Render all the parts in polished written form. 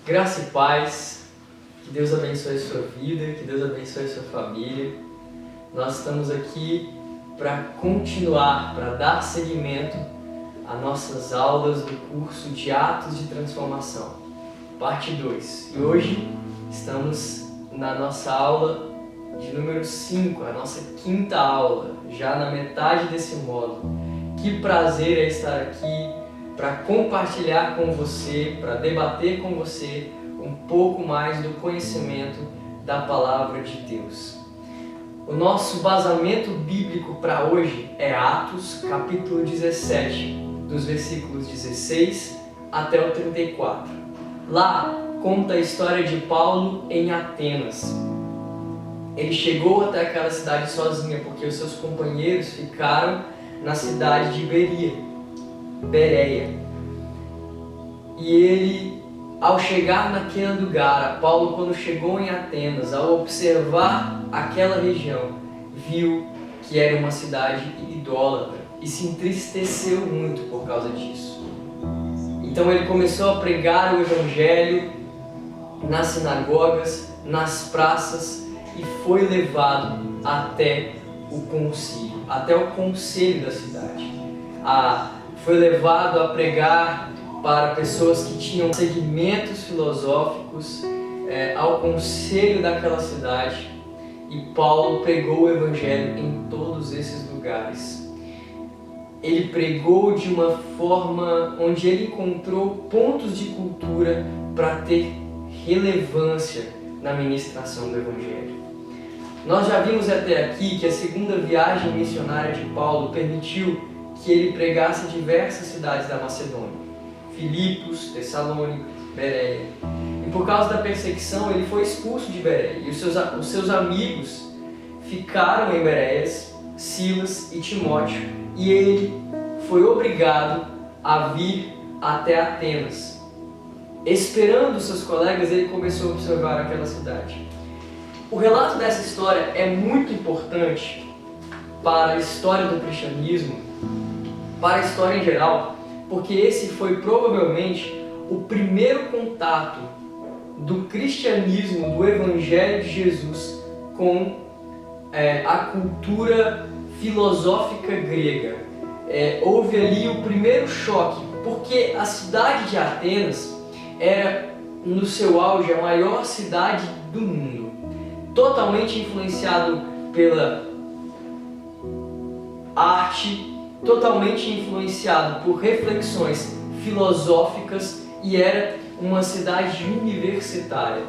Graça e paz, que Deus abençoe a sua vida, que Deus abençoe a sua família. Nós estamos aqui para continuar, para dar seguimento às nossas aulas do curso de Atos de Transformação, parte 2. E hoje estamos na nossa aula de número 5, a nossa quinta aula, já na metade desse módulo. Que prazer é estar aqui para compartilhar com você, para debater com você um pouco mais do conhecimento da Palavra de Deus. O nosso basamento bíblico para hoje é Atos, capítulo 17, dos versículos 16 até o 34. Lá conta a história de Paulo em Atenas. Ele chegou até aquela cidade sozinho, porque os seus companheiros ficaram na cidade de Bereia. E ele, ao chegar naquele lugar, Paulo, quando chegou em Atenas, ao observar aquela região, viu que era uma cidade idólatra e se entristeceu muito por causa disso. Então ele começou a pregar o evangelho nas sinagogas, nas praças, e foi levado até o concílio, até o conselho da cidade. Foi levado a pregar para pessoas que tinham segmentos filosóficos ao conselho daquela cidade, e Paulo pregou o evangelho em todos esses lugares. Ele pregou de uma forma onde ele encontrou pontos de cultura para ter relevância na ministração do evangelho. Nós já vimos até aqui que a segunda viagem missionária de Paulo permitiu que ele pregasse em diversas cidades da Macedônia: Filipos, Tessalônica, Bereia. E por causa da perseguição ele foi expulso de Bereia, e os seus amigos ficaram em Bereia, Silas e Timóteo, e ele foi obrigado a vir até Atenas. Esperando seus colegas, ele começou a observar aquela cidade. O relato dessa história é muito importante para a história do cristianismo, para a história em geral, porque esse foi provavelmente o primeiro contato do cristianismo, do Evangelho de Jesus com a cultura filosófica grega. Houve ali o primeiro choque, porque a cidade de Atenas era, no seu auge, a maior cidade do mundo, totalmente influenciado pela arte, totalmente influenciado por reflexões filosóficas, e era uma cidade universitária,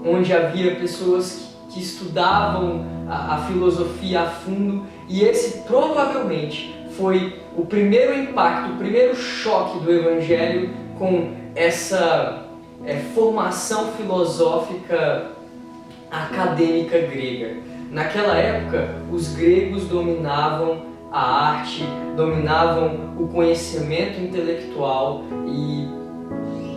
onde havia pessoas que estudavam a filosofia a fundo, e esse provavelmente foi o primeiro impacto, o primeiro choque do Evangelho com essa formação filosófica acadêmica grega. Naquela época, os gregos dominavam a arte, dominavam o conhecimento intelectual, e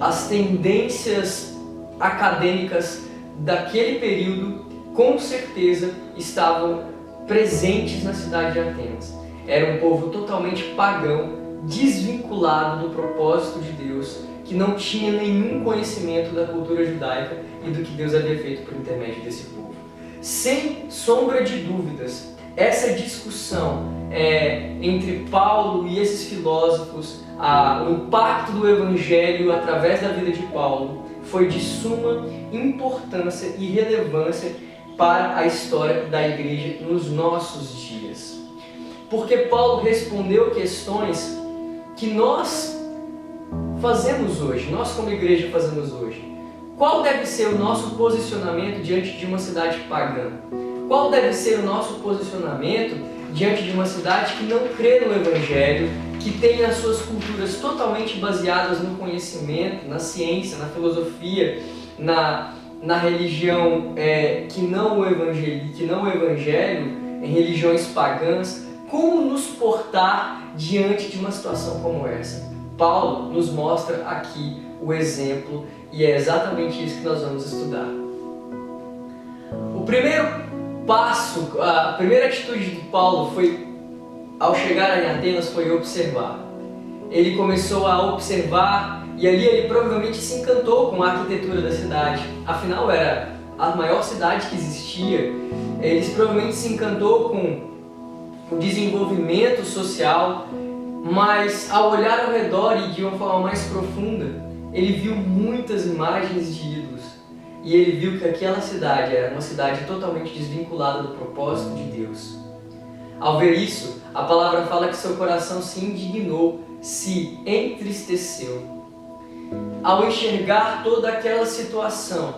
as tendências acadêmicas daquele período com certeza estavam presentes na cidade de Atenas. Era um povo totalmente pagão, desvinculado do propósito de Deus, que não tinha nenhum conhecimento da cultura judaica e do que Deus havia feito por intermédio desse povo. Sem sombra de dúvidas, essa discussão entre Paulo e esses filósofos, o impacto do Evangelho através da vida de Paulo, foi de suma importância e relevância para a história da igreja nos nossos dias. Porque Paulo respondeu questões que nós fazemos hoje, nós como igreja fazemos hoje. Qual deve ser o nosso posicionamento diante de uma cidade pagã? Qual deve ser o nosso posicionamento diante de uma cidade que não crê no Evangelho, que tem as suas culturas totalmente baseadas no conhecimento, na ciência, na filosofia, na religião que não o Evangelho, em religiões pagãs? Como nos portar diante de uma situação como essa? Paulo nos mostra aqui o exemplo, e é exatamente isso que nós vamos estudar. O primeiro passo, a primeira atitude de Paulo foi, ao chegar em Atenas, foi observar. Ele começou a observar E ali ele provavelmente se encantou com a arquitetura da cidade. Afinal, era a maior cidade que existia. Ele provavelmente se encantou com o desenvolvimento social, mas ao olhar ao redor e de uma forma mais profunda, ele viu muitas imagens de ídolos. E ele viu que aquela cidade era uma cidade totalmente desvinculada do propósito de Deus. Ao ver isso, a palavra fala que seu coração se indignou, se entristeceu. Ao enxergar toda aquela situação,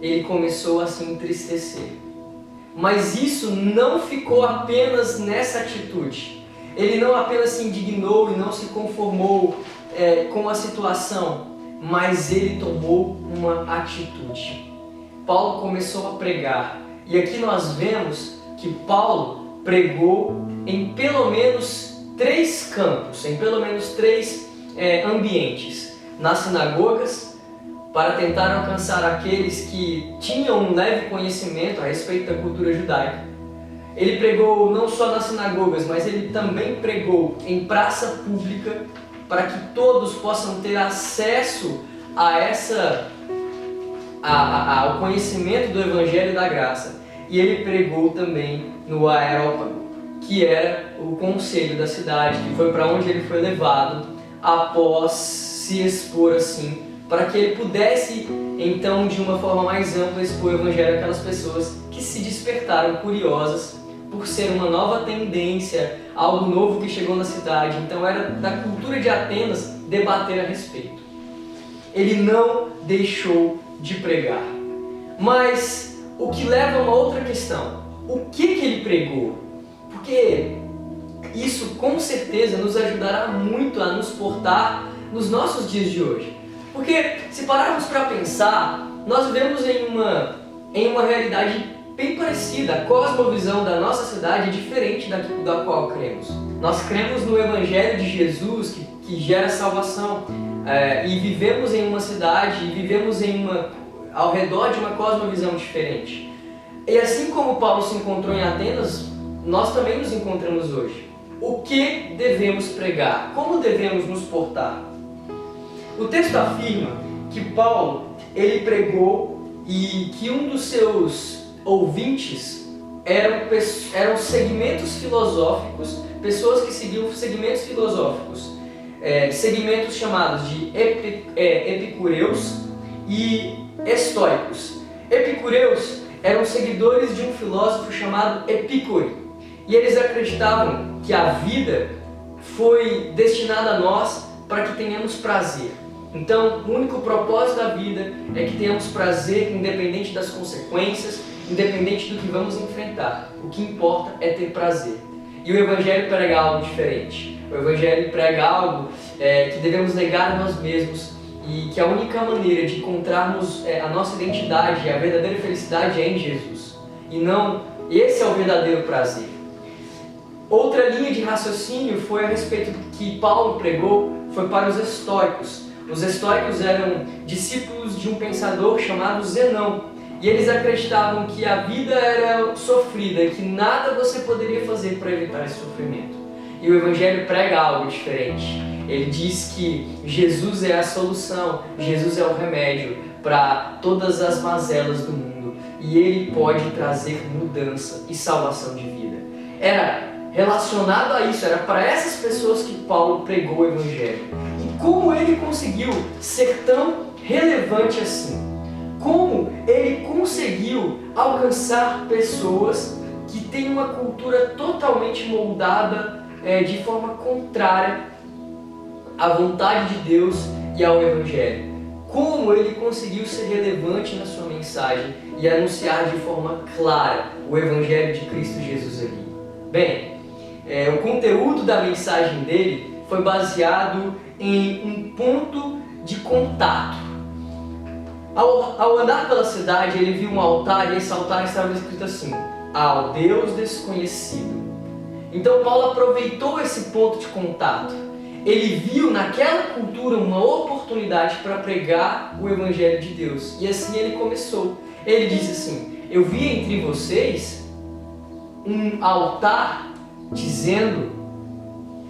ele começou a se entristecer. Mas isso não ficou apenas nessa atitude. Ele não apenas se indignou e não se conformou com a situação, mas ele tomou uma atitude. Paulo começou a pregar. E aqui nós vemos que Paulo pregou em pelo menos 3 campos, em pelo menos 3 ambientes. Nas sinagogas, para tentar alcançar aqueles que tinham um leve conhecimento a respeito da cultura judaica. Ele pregou não só nas sinagogas, mas ele também pregou em praça pública, para que todos possam ter acesso ao conhecimento do Evangelho da Graça. E ele pregou também no Areópago, que era o conselho da cidade, que foi para onde ele foi levado após se expor assim, para que ele pudesse, então, de uma forma mais ampla, expor o Evangelho àquelas pessoas que se despertaram curiosas por ser uma nova tendência, algo novo que chegou na cidade. Então era da cultura de Atenas debater a respeito. Ele não deixou de pregar. Mas o que leva a uma outra questão: o que ele pregou? Porque isso com certeza nos ajudará muito a nos portar nos nossos dias de hoje. Porque se pararmos para pensar, nós vivemos em uma realidade bem parecida. A cosmovisão da nossa cidade é diferente da qual cremos. Nós cremos no Evangelho de Jesus que gera salvação, e vivemos em uma cidade, e vivemos ao redor de uma cosmovisão diferente. E assim como Paulo se encontrou em Atenas, nós também nos encontramos hoje. O que devemos pregar? Como devemos nos portar? O texto afirma que Paulo, ele pregou e que um dos seus ouvintes eram segmentos filosóficos, pessoas que seguiam segmentos filosóficos, segmentos chamados de epicureus e estoicos. Epicureus eram seguidores de um filósofo chamado Epicuro, e eles acreditavam que a vida foi destinada a nós para que tenhamos prazer. Então, o único propósito da vida é que tenhamos prazer, independente das consequências, independente do que vamos enfrentar. O que importa é ter prazer. E o Evangelho prega algo diferente. O Evangelho prega algo que devemos negar a nós mesmos, e que a única maneira de encontrarmos a nossa identidade, a verdadeira felicidade é em Jesus. E não, esse é o verdadeiro prazer. Outra linha de raciocínio foi a respeito do que Paulo pregou, foi para os estoicos. Os estoicos eram discípulos de um pensador chamado Zenão, e eles acreditavam que a vida era sofrida, que nada você poderia fazer para evitar esse sofrimento. E o Evangelho prega algo diferente. Ele diz que Jesus é a solução, Jesus é o remédio para todas as mazelas do mundo, e Ele pode trazer mudança e salvação de vida. Era relacionado a isso, era para essas pessoas que Paulo pregou o Evangelho. E como ele conseguiu ser tão relevante assim? Como ele conseguiu alcançar pessoas que têm uma cultura totalmente moldada de forma contrária à vontade de Deus e ao Evangelho? Como ele conseguiu ser relevante na sua mensagem e anunciar de forma clara o Evangelho de Cristo Jesus ali? Bem, o conteúdo da mensagem dele foi baseado em um ponto de contato. Ao andar pela cidade, ele viu um altar, e esse altar estava escrito assim: ao Deus desconhecido. Então Paulo aproveitou esse ponto de contato. Ele viu naquela cultura uma oportunidade para pregar o Evangelho de Deus. E assim ele começou. Ele disse assim: eu vi entre vocês um altar dizendo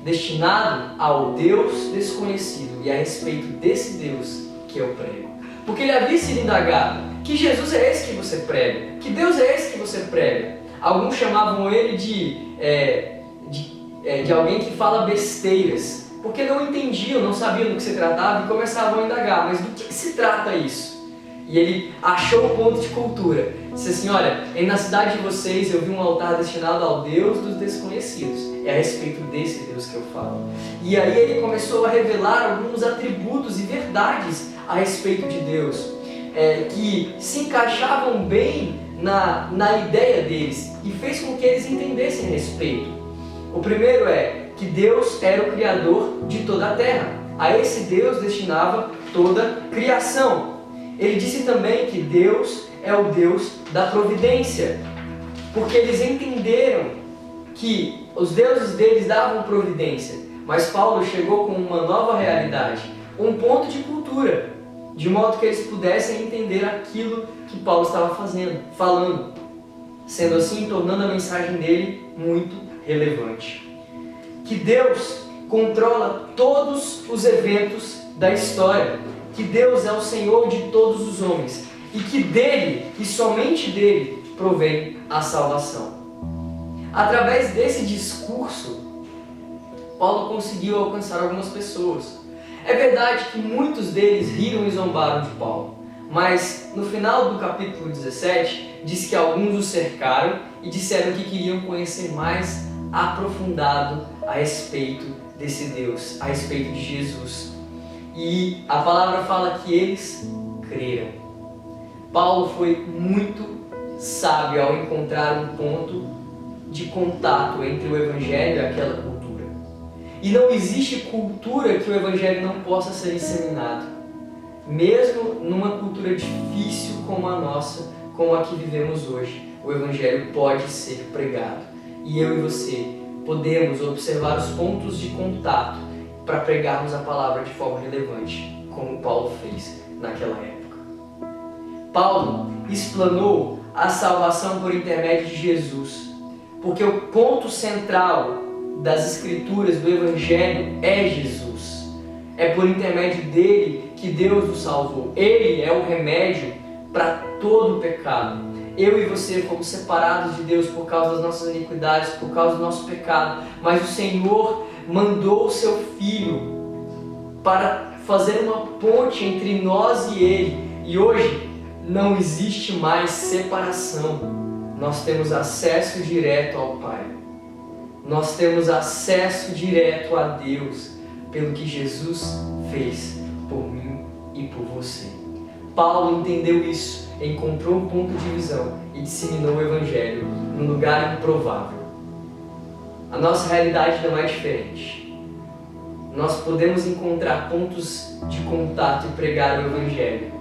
destinado ao Deus desconhecido, e a respeito desse Deus que eu prego. Porque ele havia sido indagado: que Jesus é esse que você prega? Que Deus é esse que você prega? Alguns chamavam ele de alguém que fala besteiras, porque não entendiam, não sabiam do que se tratava e começavam a indagar: mas do que se trata isso? E ele achou o ponto de cultura. Disse assim: olha, na cidade de vocês eu vi um altar destinado ao Deus dos desconhecidos. É a respeito desse Deus que eu falo. E aí ele começou a revelar alguns atributos e verdades a respeito de Deus, que se encaixavam bem na ideia deles, e fez com que eles entendessem a respeito. O primeiro é que Deus era o Criador de toda a terra. A esse Deus destinava toda a criação. Ele disse também que Deus é o Deus da providência, porque eles entenderam que os deuses deles davam providência, mas Paulo chegou com uma nova realidade, um ponto de cultura, de modo que eles pudessem entender aquilo que Paulo estava falando, sendo assim, tornando a mensagem dele muito relevante. Que Deus controla todos os eventos da história, que Deus é o Senhor de todos os homens, e que dele, e somente dele, provém a salvação. Através desse discurso, Paulo conseguiu alcançar algumas pessoas. É verdade que muitos deles riram e zombaram de Paulo, mas no final do capítulo 17, diz que alguns o cercaram e disseram que queriam conhecer mais aprofundado a respeito desse Deus, a respeito de Jesus. E a palavra fala que eles creram. Paulo foi muito sábio ao encontrar um ponto de contato entre o Evangelho e aquela cultura. E não existe cultura que o Evangelho não possa ser disseminado. Mesmo numa cultura difícil como a nossa, como a que vivemos hoje, o Evangelho pode ser pregado. E eu e você podemos observar os pontos de contato para pregarmos a palavra de forma relevante, como Paulo fez naquela época. Paulo explanou a salvação por intermédio de Jesus, porque o ponto central das Escrituras, do Evangelho, é Jesus. É por intermédio dele que Deus nos salvou. Ele é o remédio para todo o pecado. Eu e você fomos separados de Deus por causa das nossas iniquidades, por causa do nosso pecado, mas o Senhor mandou o seu Filho para fazer uma ponte entre nós e Ele, e hoje não existe mais separação. Nós temos acesso direto ao Pai. Nós temos acesso direto a Deus pelo que Jesus fez por mim e por você. Paulo entendeu isso, encontrou um ponto de visão e disseminou o Evangelho num lugar improvável. A nossa realidade não é diferente. Nós podemos encontrar pontos de contato e pregar o Evangelho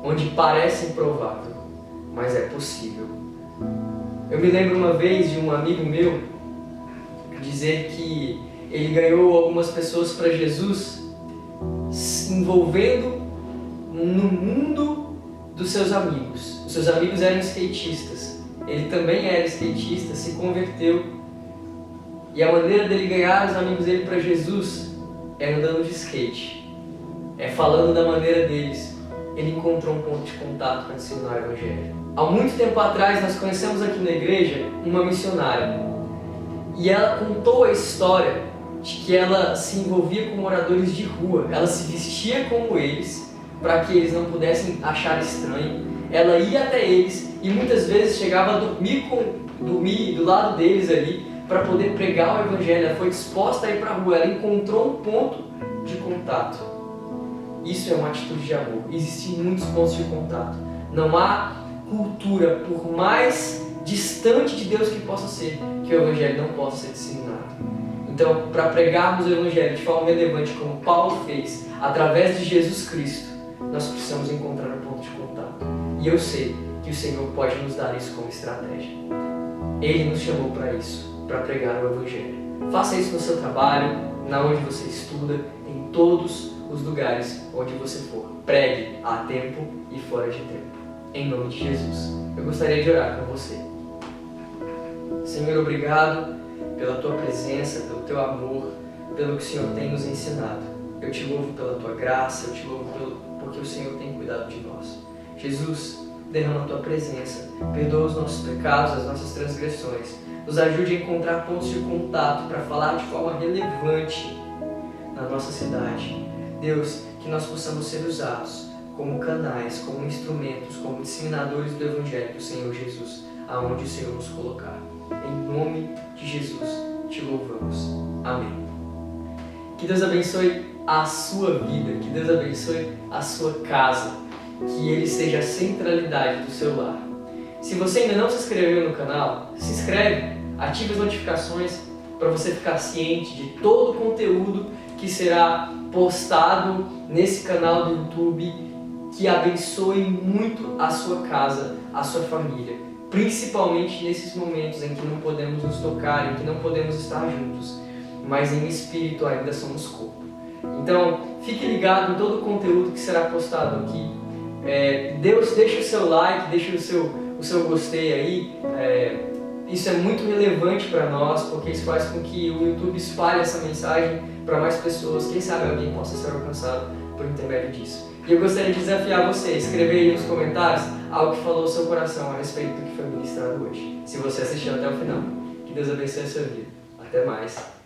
onde parece improvável, mas é possível. Eu me lembro uma vez de um amigo meu dizer que ele ganhou algumas pessoas para Jesus se envolvendo no mundo dos seus amigos. Os seus amigos eram skatistas. Ele também era skatista, se converteu. E a maneira dele ganhar os amigos dele para Jesus é andando de skate. É falando da maneira deles. Ele encontrou um ponto de contato para ensinar o Evangelho. Há muito tempo atrás nós conhecemos aqui na igreja uma missionária. E ela contou a história de que ela se envolvia com moradores de rua. Ela se vestia como eles, para que eles não pudessem achar estranho. Ela ia até eles e muitas vezes chegava a dormir do lado deles ali para poder pregar o Evangelho. Ela foi disposta a ir para a rua, ela encontrou um ponto de contato. Isso é uma atitude de amor. Existem muitos pontos de contato. Não há cultura, por mais distante de Deus que possa ser, que o Evangelho não possa ser disseminado. Então, para pregarmos o Evangelho de forma relevante, como Paulo fez, através de Jesus Cristo, nós precisamos encontrar um ponto de contato. E eu sei que o Senhor pode nos dar isso como estratégia. Ele nos chamou para isso, para pregar o Evangelho. Faça isso no seu trabalho, na onde você estuda, em todos os lugares onde você for. Pregue a tempo e fora de tempo. Em nome de Jesus. Eu gostaria de orar com você. Senhor, obrigado pela Tua presença, pelo Teu amor, pelo que o Senhor tem nos ensinado. Eu Te louvo pela Tua graça, eu Te louvo porque o Senhor tem cuidado de nós. Jesus, derrama a Tua presença, perdoa os nossos pecados, as nossas transgressões, nos ajude a encontrar pontos de contato para falar de forma relevante na nossa cidade. Deus, que nós possamos ser usados como canais, como instrumentos, como disseminadores do Evangelho do Senhor Jesus, aonde o Senhor nos colocar. Em nome de Jesus, Te louvamos. Amém. Que Deus abençoe a sua vida, que Deus abençoe a sua casa, que Ele seja a centralidade do seu lar. Se você ainda não se inscreveu no canal, se inscreve, ative as notificações para você ficar ciente de todo o conteúdo que será postado nesse canal do YouTube, que abençoe muito a sua casa, a sua família, principalmente nesses momentos em que não podemos nos tocar, em que não podemos estar juntos, mas em espírito ainda somos corpo. Então, fique ligado em todo o conteúdo que será postado aqui. Deus, deixe o seu like, deixe o seu gostei aí. Isso é muito relevante para nós, porque isso faz com que o YouTube espalhe essa mensagem para mais pessoas. Quem sabe alguém possa ser alcançado por intermédio disso. E eu gostaria de desafiar você a escrever aí nos comentários algo que falou o seu coração a respeito do que foi ministrado hoje. Se você assistiu até o final. Que Deus abençoe a sua vida. Até mais.